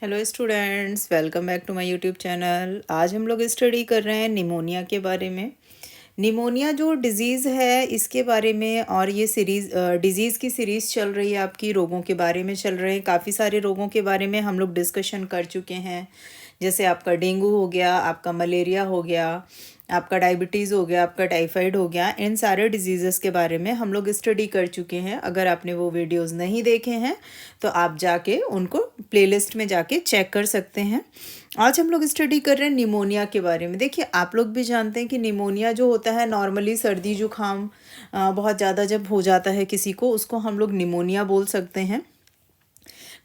Hello students, welcome back to my YouTube channel. आज हम लोग स्टडी कर रहे हैं निमोनिया के बारे में। निमोनिया जो डिज़ीज़ है इसके बारे में, और ये डिज़ीज़ की सीरीज़ चल रही है, आपकी रोगों के बारे में चल रहे हैं। काफ़ी सारे रोगों के बारे में हम लोग डिस्कशन कर चुके हैं। जैसे आपका डेंगू हो गया, आपका मलेरिया हो गया, आपका डायबिटीज़ हो गया, आपका टाइफाइड हो गया। इन सारे डिजीज़ के बारे में हम लोग स्टडी कर चुके हैं। अगर आपने वो वीडियोस नहीं देखे हैं तो आप जाके उनको प्लेलिस्ट में जाके चेक कर सकते हैं। आज हम लोग स्टडी कर रहे हैं निमोनिया के बारे में। देखिए, आप लोग भी जानते हैं कि निमोनिया जो होता है, नॉर्मली सर्दी जुकाम बहुत ज़्यादा जब हो जाता है किसी को, उसको हम लोग निमोनिया बोल सकते हैं।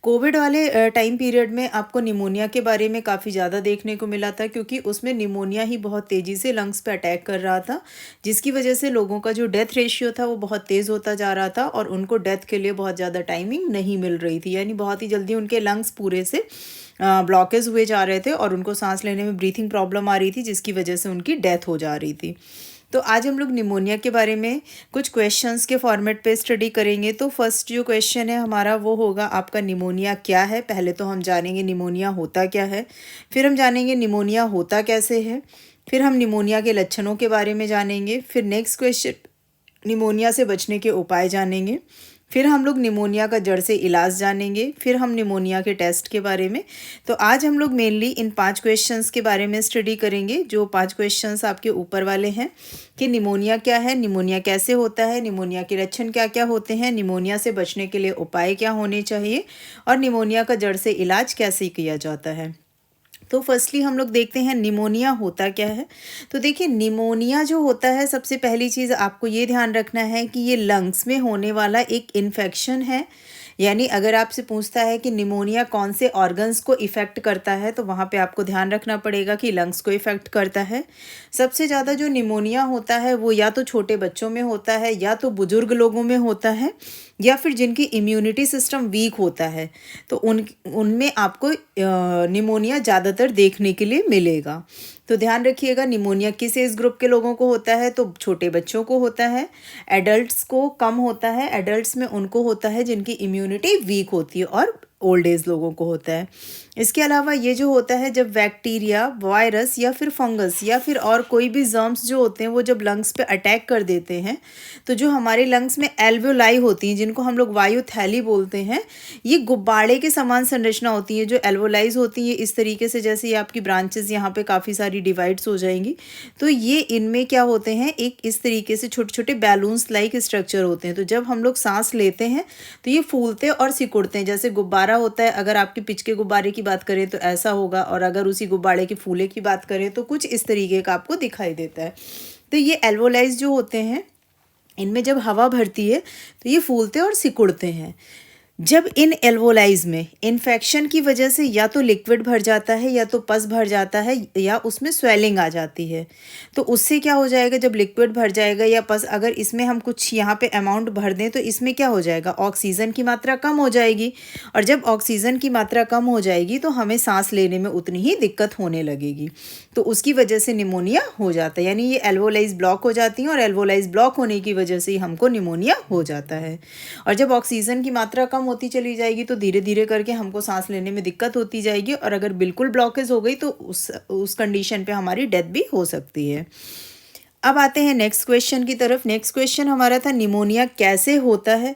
कोविड वाले टाइम पीरियड में आपको निमोनिया के बारे में काफ़ी ज़्यादा देखने को मिला था, क्योंकि उसमें निमोनिया ही बहुत तेज़ी से लंग्स पे अटैक कर रहा था, जिसकी वजह से लोगों का जो डेथ रेशियो था वो बहुत तेज़ होता जा रहा था, और उनको डेथ के लिए बहुत ज़्यादा टाइमिंग नहीं मिल रही थी। यानी बहुत ही जल्दी उनके लंग्स पूरे से ब्लॉकेज हुए जा रहे थे, और उनको सांस लेने में ब्रीथिंग प्रॉब्लम आ रही थी, जिसकी वजह से उनकी डेथ हो जा रही थी। तो आज हम लोग निमोनिया के बारे में कुछ क्वेश्चंस के फॉर्मेट पे स्टडी करेंगे। तो फर्स्ट जो क्वेश्चन है हमारा वो होगा, आपका निमोनिया क्या है। पहले तो हम जानेंगे निमोनिया होता क्या है, फिर हम जानेंगे निमोनिया होता कैसे है, फिर हम निमोनिया के लक्षणों के बारे में जानेंगे, फिर नेक्स्ट क्वेश्चन निमोनिया से बचने के उपाय जानेंगे, फिर हम लोग निमोनिया का जड़ से इलाज जानेंगे, फिर हम निमोनिया के टेस्ट के बारे में। तो आज हम लोग मेनली इन 5 क्वेश्चंस के बारे में स्टडी करेंगे, जो 5 क्वेश्चंस आपके ऊपर वाले हैं कि निमोनिया क्या है, निमोनिया कैसे होता है, निमोनिया के लक्षण क्या क्या होते हैं, निमोनिया से बचने के लिए उपाय क्या होने चाहिए, और निमोनिया का जड़ से इलाज कैसे किया जाता है। तो फर्स्टली हम लोग देखते हैं निमोनिया होता क्या है। तो देखिए, निमोनिया जो होता है, सबसे पहली चीज़ आपको ये ध्यान रखना है कि ये लंग्स में होने वाला एक इन्फेक्शन है। यानी अगर आपसे पूछता है कि निमोनिया कौन से ऑर्गन्स को इफ़ेक्ट करता है, तो वहाँ पे आपको ध्यान रखना पड़ेगा कि लंग्स को इफ़ेक्ट करता है। सबसे ज़्यादा जो निमोनिया होता है वो या तो छोटे बच्चों में होता है, या तो बुज़ुर्ग लोगों में होता है, या फिर जिनकी इम्यूनिटी सिस्टम वीक होता है, तो उनमें आपको निमोनिया ज़्यादातर देखने के लिए मिलेगा। तो ध्यान रखिएगा, निमोनिया किस एज ग्रुप के लोगों को होता है, तो छोटे बच्चों को होता है। एडल्ट्स को कम होता है, एडल्ट्स में उनको होता है जिनकी इम्यूनिटी वीक होती है, और ओल्ड एज लोगों को होता है। इसके अलावा ये जो होता है, जब बैक्टीरिया, वायरस या फिर फंगस या फिर और कोई भी जर्म्स जो होते हैं वो जब लंग्स पे अटैक कर देते हैं, तो जो हमारे लंग्स में एल्वोलाई होती हैं, जिनको हम लोग वायु थैली बोलते हैं, ये गुब्बारे के समान संरचना होती है। जो एल्वोलाइज होती है इस तरीके से, जैसे ये आपकी ब्रांचेस यहाँ पे काफ़ी सारी डिवाइड्स हो जाएंगी, तो ये इनमें क्या होते हैं, एक इस तरीके से छोटे छोटे बैलून्स लाइक स्ट्रक्चर होते हैं। तो जब हम लोग सांस लेते हैं तो ये फूलते और सिकुड़ते हैं, जैसे गुब्बारा होता है। अगर आपके पिच के गुब्बारे की बात करें तो ऐसा होगा, और अगर उसी गुब्बारे के फूले की बात करें तो कुछ इस तरीके का आपको दिखाई देता है। तो ये एल्वोलाइज जो होते हैं, इनमें जब हवा भरती है तो ये फूलते और सिकुड़ते हैं। जब इन एल्वोलाइज में इन्फेक्शन की वजह से या तो लिक्विड भर जाता है, या तो पस भर जाता है, या उसमें स्वेलिंग आ जाती है, तो उससे क्या हो जाएगा, जब लिक्विड भर जाएगा या पस, अगर इसमें हम कुछ यहाँ पे अमाउंट भर दें तो इसमें क्या हो जाएगा, ऑक्सीजन की मात्रा कम हो जाएगी, और जब ऑक्सीजन की मात्रा कम हो जाएगी तो हमें सांस लेने में उतनी ही दिक्कत होने लगेगी। तो उसकी वजह से निमोनिया हो जाता है। यानी ये एल्वोलाइज ब्लॉक हो जाती हैं, और एल्वोलाइज ब्लॉक होने की वजह से ही हमको निमोनिया हो जाता है। और जब ऑक्सीजन की मात्रा कम होती चली जाएगी तो धीरे धीरे करके हमको सांस लेने में दिक्कत होती जाएगी, और अगर बिल्कुल ब्लॉकेज हो गई तो उस कंडीशन पे हमारी डेथ भी हो सकती है। अब आते हैं नेक्स्ट क्वेश्चन की तरफ। नेक्स्ट क्वेश्चन हमारा था निमोनिया कैसे होता है।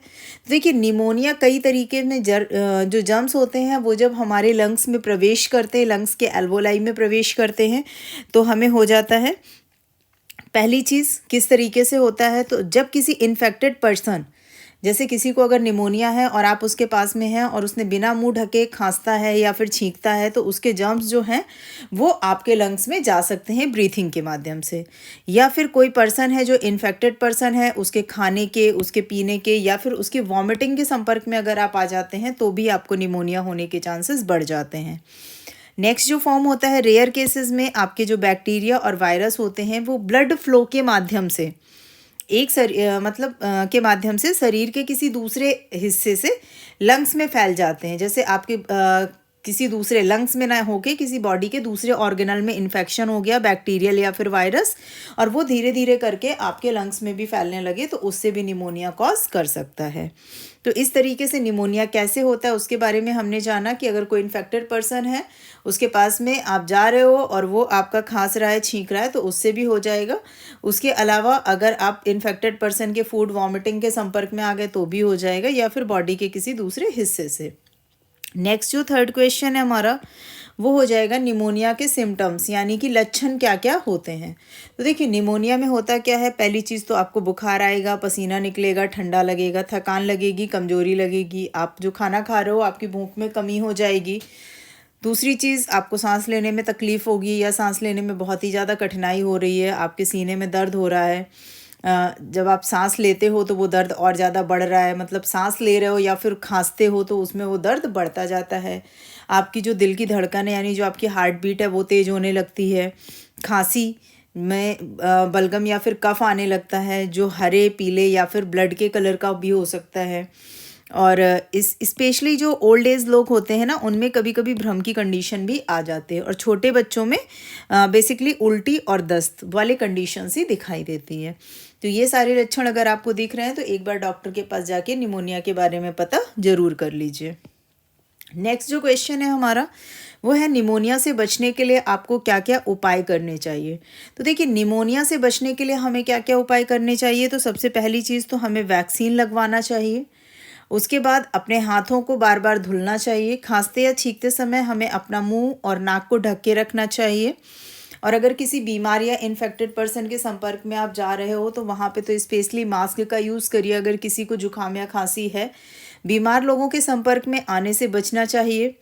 देखिए, निमोनिया कई तरीके में जो जर्म्स होते हैं वो जब हमारे लंग्स में प्रवेश करते हैं, लंग्स के एल्वोलाई में प्रवेश करते हैं, तो हमें हो जाता है। पहली चीज़ किस तरीके से होता है, तो जब किसी इन्फेक्टेड पर्सन, जैसे किसी को अगर निमोनिया है और आप उसके पास में हैं और उसने बिना मुंह ढके खांसता है या फिर छींकता है, तो उसके जर्म्स जो हैं वो आपके लंग्स में जा सकते हैं ब्रीथिंग के माध्यम से। या फिर कोई पर्सन है जो इन्फेक्टेड पर्सन है, उसके खाने के, उसके पीने के, या फिर उसके वॉमिटिंग के संपर्क में अगर आप आ जाते हैं तो भी आपको निमोनिया होने के चांसेस बढ़ जाते हैं। नेक्स्ट जो फॉर्म होता है, रेयर केसेस में आपके जो बैक्टीरिया और वायरस होते हैं वो ब्लड फ्लो के माध्यम से, के माध्यम से शरीर के किसी दूसरे हिस्से से लंग्स में फैल जाते हैं। जैसे आपके किसी दूसरे लंग्स में ना होके किसी बॉडी के दूसरे ऑर्गेनल में इन्फेक्शन हो गया, बैक्टीरियल या फिर वायरस, और वो धीरे धीरे करके आपके लंग्स में भी फैलने लगे, तो उससे भी निमोनिया कॉज कर सकता है। तो इस तरीके से निमोनिया कैसे होता है उसके बारे में हमने जाना कि अगर कोई इन्फेक्टेड पर्सन है, उसके पास में आप जा रहे हो और वो आपका खांस रहा है, छींक रहा है, तो उससे भी हो जाएगा। उसके अलावा अगर आप इन्फेक्टेड पर्सन के फूड वॉमिटिंग के संपर्क में आ गए तो भी हो जाएगा, या फिर बॉडी के किसी दूसरे हिस्से से। नेक्स्ट जो थर्ड क्वेश्चन है हमारा, वो हो जाएगा निमोनिया के सिम्टम्स, यानी कि लक्षण क्या क्या होते हैं। तो देखिए निमोनिया में होता क्या है, पहली चीज़ तो आपको बुखार आएगा, पसीना निकलेगा, ठंडा लगेगा, थकान लगेगी, कमजोरी लगेगी, आप जो खाना खा रहे हो आपकी भूख में कमी हो जाएगी। दूसरी चीज़, आपको सांस लेने में तकलीफ़ होगी या सांस लेने में बहुत ही ज़्यादा कठिनाई हो रही है, आपके सीने में दर्द हो रहा है। जब आप सांस लेते हो तो वो दर्द और ज़्यादा बढ़ रहा है, मतलब सांस ले रहे हो या फिर खांसते हो तो उसमें वो दर्द बढ़ता जाता है। आपकी जो दिल की धड़कन है, यानी जो आपकी हार्ट बीट है, वो तेज़ होने लगती है। खांसी में बलगम या फिर कफ आने लगता है, जो हरे, पीले या फिर ब्लड के कलर का भी हो सकता है। और इस स्पेशली जो ओल्ड एज लोग होते हैं ना, उनमें कभी कभी भ्रम की कंडीशन भी आ जाते हैं, और छोटे बच्चों में बेसिकली उल्टी और दस्त वाले कंडीशन ही दिखाई देती है। तो ये सारे लक्षण अगर आपको दिख रहे हैं तो एक बार डॉक्टर के पास जाके निमोनिया के बारे में पता ज़रूर कर लीजिए। नेक्स्ट जो क्वेश्चन है हमारा, वो है निमोनिया से बचने के लिए आपको क्या क्या उपाय करने चाहिए। तो देखिए निमोनिया से बचने के लिए हमें क्या क्या उपाय करने चाहिए। तो सबसे पहली चीज़ तो हमें वैक्सीन लगवाना चाहिए। उसके बाद अपने हाथों को बार बार धुलना चाहिए। खांसते या छींकते समय हमें अपना मुंह और नाक को ढक के रखना चाहिए। और अगर किसी बीमार या इन्फेक्टेड पर्सन के संपर्क में आप जा रहे हो तो वहाँ पे तो स्पेशली मास्क का यूज़ करिए। अगर किसी को जुकाम या खांसी है, बीमार लोगों के संपर्क में आने से बचना चाहिए।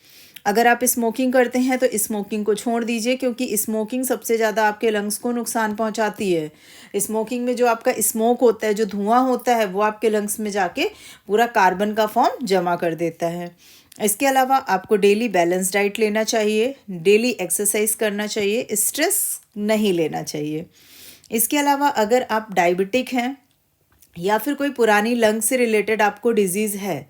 अगर आप स्मोकिंग करते हैं तो स्मोकिंग को छोड़ दीजिए, क्योंकि स्मोकिंग सबसे ज़्यादा आपके लंग्स को नुकसान पहुंचाती है। स्मोकिंग में जो आपका स्मोक होता है, जो धुआं होता है, वो आपके लंग्स में जाके पूरा कार्बन का फॉर्म जमा कर देता है। इसके अलावा आपको डेली बैलेंस डाइट लेना चाहिए, डेली एक्सरसाइज करना चाहिए, स्ट्रेस नहीं लेना चाहिए। इसके अलावा अगर आप डायबिटिक हैं या फिर कोई पुरानी लंग से रिलेटेड आपको डिजीज़ है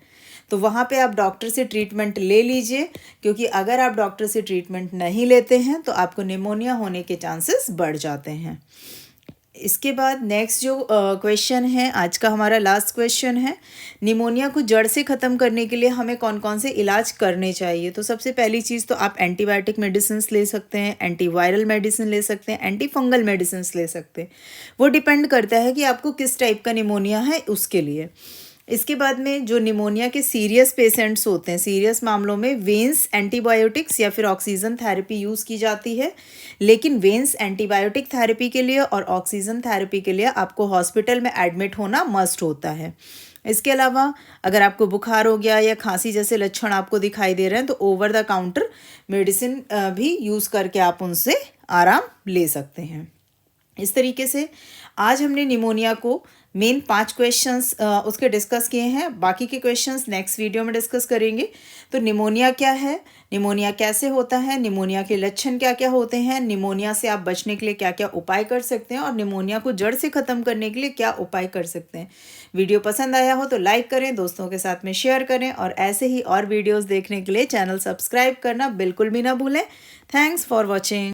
तो वहाँ पे आप डॉक्टर से ट्रीटमेंट ले लीजिए, क्योंकि अगर आप डॉक्टर से ट्रीटमेंट नहीं लेते हैं तो आपको निमोनिया होने के चांसेस बढ़ जाते हैं। इसके बाद नेक्स्ट जो क्वेश्चन है, आज का हमारा लास्ट क्वेश्चन है, निमोनिया को जड़ से ख़त्म करने के लिए हमें कौन कौन से इलाज करने चाहिए। तो सबसे पहली चीज़ तो आप एंटीबायोटिक मेडिसिन ले सकते हैं, एंटीवायरल मेडिसिन ले सकते हैं, एंटी फंगल मेडिसिन ले सकते हैं। वो डिपेंड करता है कि आपको किस टाइप का निमोनिया है उसके लिए। इसके बाद में जो निमोनिया के सीरियस पेशेंट्स होते हैं, सीरियस मामलों में वेंस एंटीबायोटिक्स या फिर ऑक्सीजन थेरेपी यूज़ की जाती है। लेकिन वेंस एंटीबायोटिक थेरेपी के लिए और ऑक्सीजन थेरेपी के लिए आपको हॉस्पिटल में एडमिट होना मस्ट होता है। इसके अलावा अगर आपको बुखार हो गया या खांसी जैसे लक्षण आपको दिखाई दे रहे हैं तो ओवर द काउंटर मेडिसिन भी यूज़ करके आप उनसे आराम ले सकते हैं। इस तरीके से आज हमने निमोनिया को मेन 5 क्वेश्चंस उसके डिस्कस किए हैं। बाकी के क्वेश्चंस नेक्स्ट वीडियो में डिस्कस करेंगे। तो निमोनिया क्या है, निमोनिया कैसे होता है, निमोनिया के लक्षण क्या क्या होते हैं, निमोनिया से आप बचने के लिए क्या क्या उपाय कर सकते हैं, और निमोनिया को जड़ से ख़त्म करने के लिए क्या उपाय कर सकते हैं। वीडियो पसंद आया हो तो लाइक करें, दोस्तों के साथ में शेयर करें, और ऐसे ही और वीडियोज़ देखने के लिए चैनल सब्सक्राइब करना बिल्कुल भी ना भूलें। Thanks for watching.